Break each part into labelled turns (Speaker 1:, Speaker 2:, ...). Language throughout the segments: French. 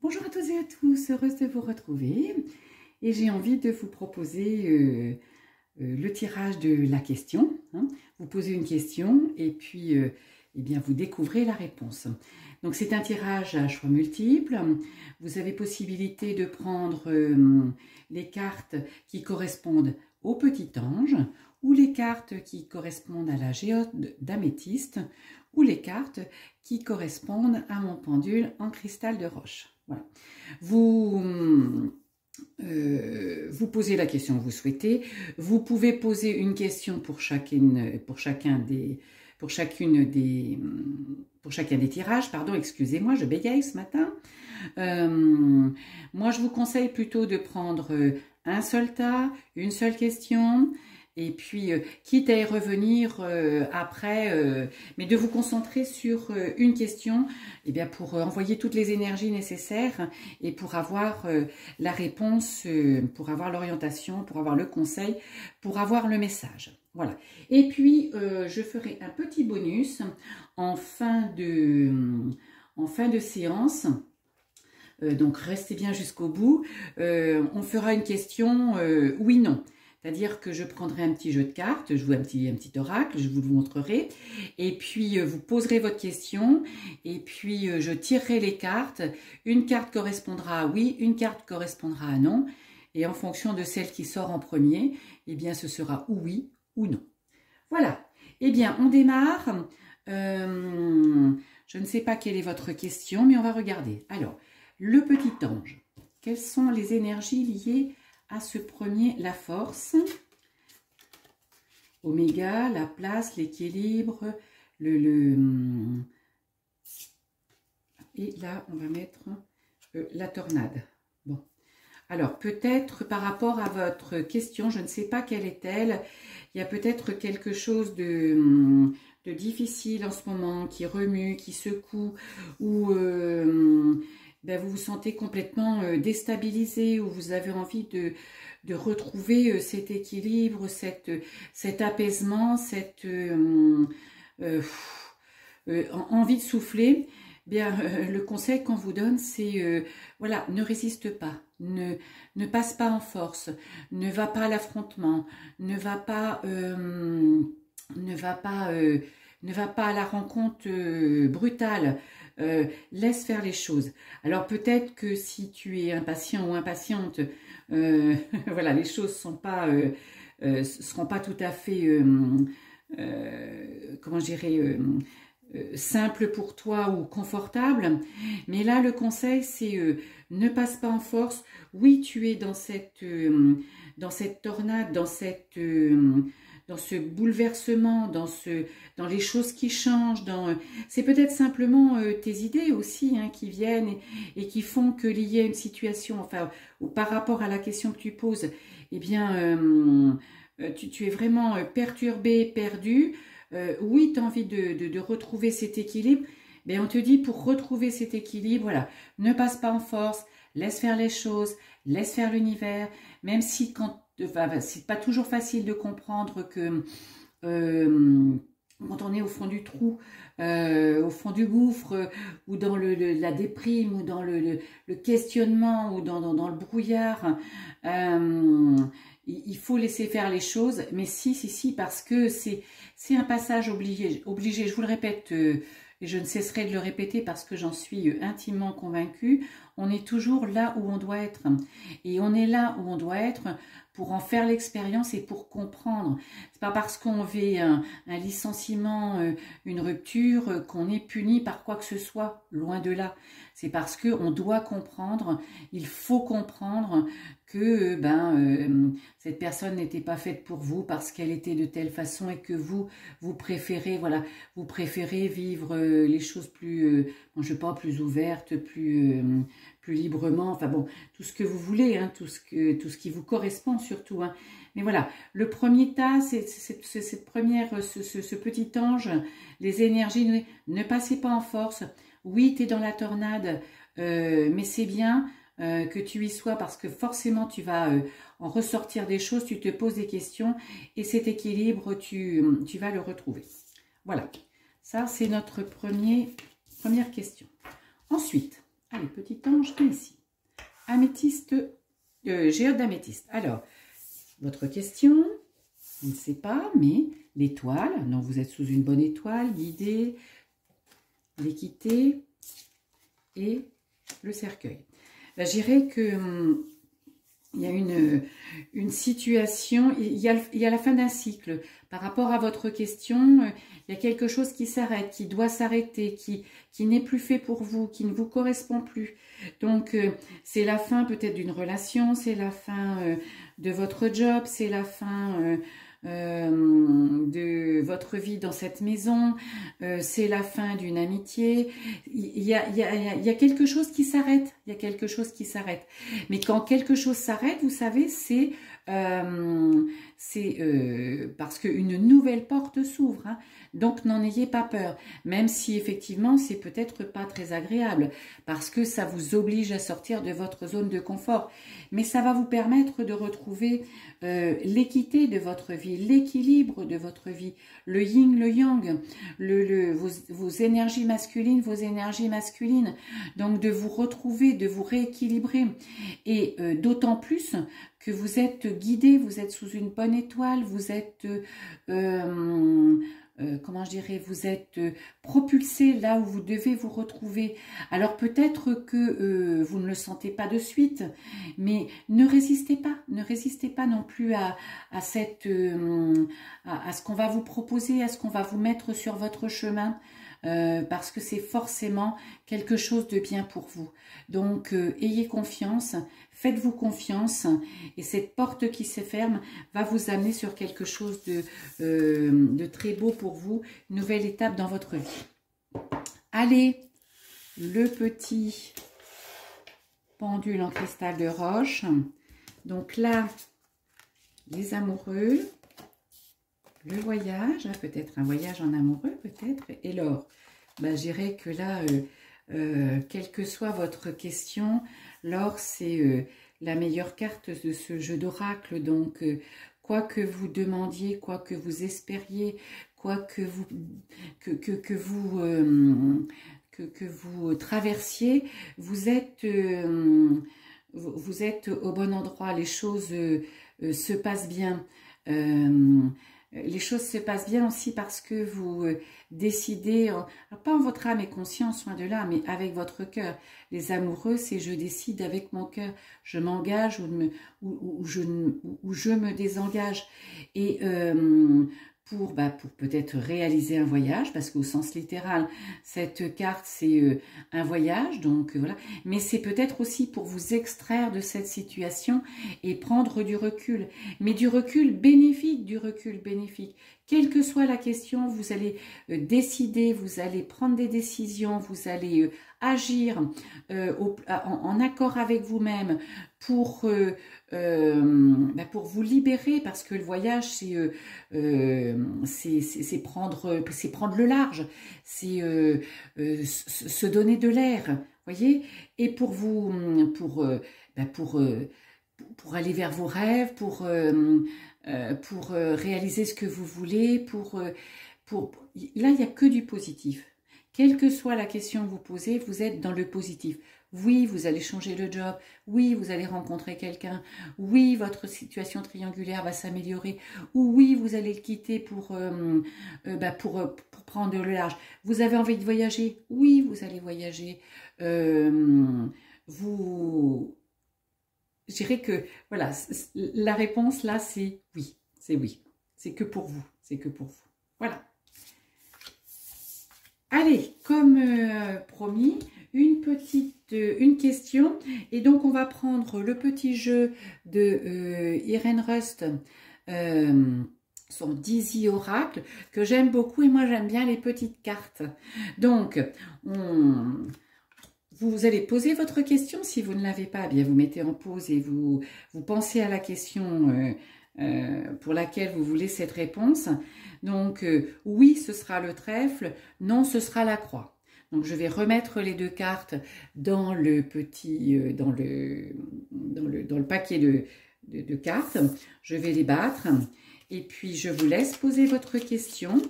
Speaker 1: Bonjour à toutes et à tous, heureuse de vous retrouver et j'ai envie de vous proposer le tirage de la question. Vous posez une question et puis eh bien, vous découvrez la réponse. Donc c'est un tirage à choix multiples. Vous avez possibilité de prendre les cartes qui correspondent au petit ange ou les cartes qui correspondent à la géode d'améthyste ou les cartes qui correspondent à mon pendule en cristal de roche. Voilà. Vous posez la question que vous souhaitez. Vous pouvez poser une question pour chacun des tirages. Pardon, excusez-moi, je bégaye ce matin. Moi, je vous conseille plutôt de prendre un seul tas, une seule question. Et puis, quitte à y revenir après, mais de vous concentrer sur une question eh bien, pour envoyer toutes les énergies nécessaires et pour avoir la réponse, pour avoir l'orientation, pour avoir le conseil, pour avoir le message. Voilà. Et puis, je ferai un petit bonus en fin de séance. Donc, restez bien jusqu'au bout. On fera une question oui-non. C'est-à-dire que je prendrai un petit jeu de cartes, je vous un petit oracle, je vous le montrerai. Et puis, vous poserez votre question. Et puis, je tirerai les cartes. Une carte correspondra à oui, une carte correspondra à non. Et en fonction de celle qui sort en premier, eh bien, ce sera ou oui ou non. Voilà. Eh bien, on démarre. Je ne sais pas quelle est votre question, mais on va regarder. Alors, le petit ange. Quelles sont les énergies liées à ce premier, la force, oméga, la place, l'équilibre, et là on va mettre la tornade. Bon, alors peut-être par rapport à votre question, je ne sais pas quelle est-elle, il y a peut-être quelque chose de difficile en ce moment, qui remue, qui secoue, ou ben vous vous sentez complètement déstabilisé, ou vous avez envie de retrouver cet équilibre, cet apaisement, cette envie de souffler. Bien, le conseil qu'on vous donne, c'est voilà, ne résiste pas, ne passe pas en force, ne va pas à l'affrontement, ne va pas à la rencontre brutale. Laisse faire les choses. Alors peut-être que si tu es impatient ou impatiente, voilà, les choses seront pas tout à fait, comment je dirais, simple pour toi ou confortable. Mais là, le conseil, c'est ne passe pas en force. Oui, tu es dans cette tornade, dans ce bouleversement, dans les choses qui changent, c'est peut-être simplement tes idées aussi qui viennent et qui font que lié à une situation, enfin, ou par rapport à la question que tu poses, eh bien, tu es vraiment perturbé, perdu. Oui, tu as envie de retrouver cet équilibre, mais on te dit pour retrouver cet équilibre, voilà, ne passe pas en force, laisse faire les choses, laisse faire l'univers, même si c'est pas toujours facile de comprendre que quand on est au fond du trou, au fond du gouffre, ou dans la déprime, ou dans le questionnement, ou dans le brouillard, il faut laisser faire les choses, mais si, parce que c'est un passage obligé. Je vous le répète, et je ne cesserai de le répéter parce que j'en suis intimement convaincue, on est toujours là où on doit être. Et on est là où on doit être pour en faire l'expérience et pour comprendre. C'est pas parce qu'on vit un licenciement, une rupture, qu'on est puni par quoi que ce soit, loin de là. C'est parce qu'on doit comprendre, il faut comprendre que cette personne n'était pas faite pour vous parce qu'elle était de telle façon et que vous préférez, voilà, vous préférez vivre les choses plus, je sais pas, plus ouvertes, plus librement, enfin bon, tout ce que vous voulez, tout ce qui vous correspond surtout. Mais voilà, le premier tas, c'est cette première, ce petit ange, les énergies, ne passez pas en force. Oui, tu es dans la tornade, mais c'est bien que tu y sois parce que forcément tu vas en ressortir des choses, tu te poses des questions et cet équilibre, tu vas le retrouver. Voilà, ça c'est notre première question. Ensuite, Allez, petit ange, viens ici. Améthyste, géode d'améthyste. Alors, votre question, on ne sait pas, mais l'étoile, non, vous êtes sous une bonne étoile, l'idée, l'équité et le cercueil. Ben, je dirais que il y a une situation, il y a la fin d'un cycle. Par rapport à votre question, il y a quelque chose qui s'arrête, qui doit s'arrêter, qui n'est plus fait pour vous, qui ne vous correspond plus. Donc, c'est la fin peut-être d'une relation, c'est la fin de votre job, c'est la fin de votre vie dans cette maison, c'est la fin d'une amitié. Il y a quelque chose qui s'arrête, il y a quelque chose qui s'arrête. Mais quand quelque chose s'arrête, vous savez, c'est parce qu'une nouvelle porte s'ouvre, hein. Donc n'en ayez pas peur, même si effectivement c'est peut-être pas très agréable, parce que ça vous oblige à sortir de votre zone de confort, mais ça va vous permettre de retrouver l'équité de votre vie, l'équilibre de votre vie, le yin, le yang, vos énergies masculines, vos énergies masculines, donc de vous retrouver, de vous rééquilibrer, et d'autant plus que vous êtes guidé, vous êtes sous une bonne étoile, vous êtes, comment je dirais, vous êtes propulsé là où vous devez vous retrouver. Alors peut-être que vous ne le sentez pas de suite, mais ne résistez pas non plus à ce qu'on va vous proposer, à ce qu'on va vous mettre sur votre chemin. Parce que c'est forcément quelque chose de bien pour vous. Donc, ayez confiance, faites-vous confiance, et cette porte qui se ferme va vous amener sur quelque chose de très beau pour vous, une nouvelle étape dans votre vie. Allez, le petit pendule en cristal de roche. Donc là, les amoureux, le voyage, peut-être un voyage en amoureux, peut-être, et l'or. Ben, je dirais que là, quelle que soit votre question, l'or, c'est la meilleure carte de ce jeu d'oracle. Donc, quoi que vous demandiez, quoi que vous espériez, quoi que vous traversiez, vous êtes au bon endroit. Les choses se passent bien. Les choses se passent bien aussi parce que vous décidez, alors pas en votre âme et conscience, loin de là, mais avec votre cœur. Les amoureux, c'est je décide avec mon cœur, je m'engage ou je me désengage. Et pour peut-être réaliser un voyage, parce qu'au sens littéral, cette carte, c'est un voyage, donc voilà. Mais c'est peut-être aussi pour vous extraire de cette situation et prendre du recul. Mais du recul bénéfique, Quelle que soit la question, vous allez décider, vous allez prendre des décisions, vous allez agir en accord avec vous-même pour vous libérer, parce que le voyage, c'est prendre le large, c'est se donner de l'air, voyez, et pour aller vers vos rêves, pour réaliser ce que vous voulez, là, il n'y a que du positif. Quelle que soit la question que vous posez, vous êtes dans le positif. Oui, vous allez changer le job. Oui, vous allez rencontrer quelqu'un. Oui, votre situation triangulaire va s'améliorer. Ou oui, vous allez le quitter pour prendre le large. Vous avez envie de voyager. Oui, vous allez voyager. Je dirais que, voilà, la réponse là, c'est oui. C'est oui. C'est que pour vous. C'est que pour vous. Voilà. Allez, comme promis, une question. Et donc, on va prendre le petit jeu de Irene Rust, son Dizzy Oracle, que j'aime beaucoup. Et moi, j'aime bien les petites cartes. Donc, vous allez poser votre question. Si vous ne l'avez pas, bien vous mettez en pause et vous pensez à la question pour laquelle vous voulez cette réponse. Donc, oui, ce sera le trèfle, non, ce sera la croix. Donc, je vais remettre les deux cartes dans le petit, dans le paquet de cartes. Je vais les battre et puis je vous laisse poser votre question.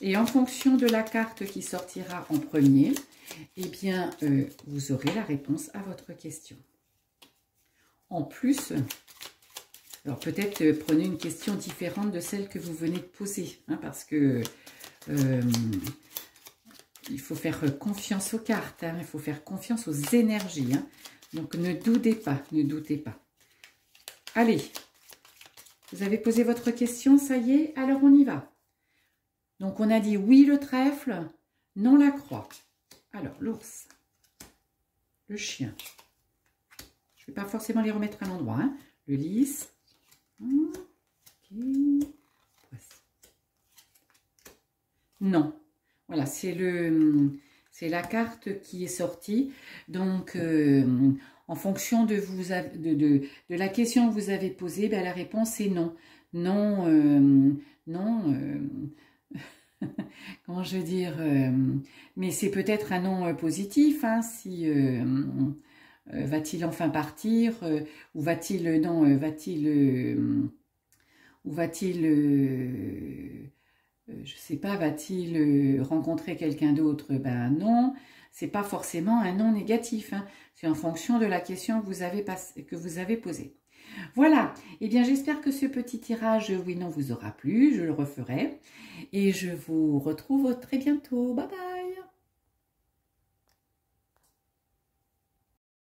Speaker 1: Et en fonction de la carte qui sortira en premier, eh bien, vous aurez la réponse à votre question. En plus, alors peut-être prenez une question différente de celle que vous venez de poser, hein, parce que il faut faire confiance aux cartes, hein, il faut faire confiance aux énergies. Hein, donc ne doutez pas, ne doutez pas. Allez, vous avez posé votre question, ça y est, alors on y va. Donc on a dit oui le trèfle, non la croix. Alors l'ours, le chien, je ne vais pas forcément les remettre à l'endroit, hein. Le lys, okay. Non, voilà, c'est la carte qui est sortie. Donc, en fonction de la question que vous avez posée, ben, la réponse est non. Non, comment je veux dire, mais c'est peut-être un non positif, hein, si va-t-il enfin partir, ou va-t-il, non, je sais pas, va-t-il rencontrer quelqu'un d'autre? Ben non, c'est pas forcément un non négatif, hein. C'est en fonction de la question que vous avez posée. Voilà, et bien j'espère que ce petit tirage oui non vous aura plu, je le referai et je vous retrouve très bientôt. Bye bye.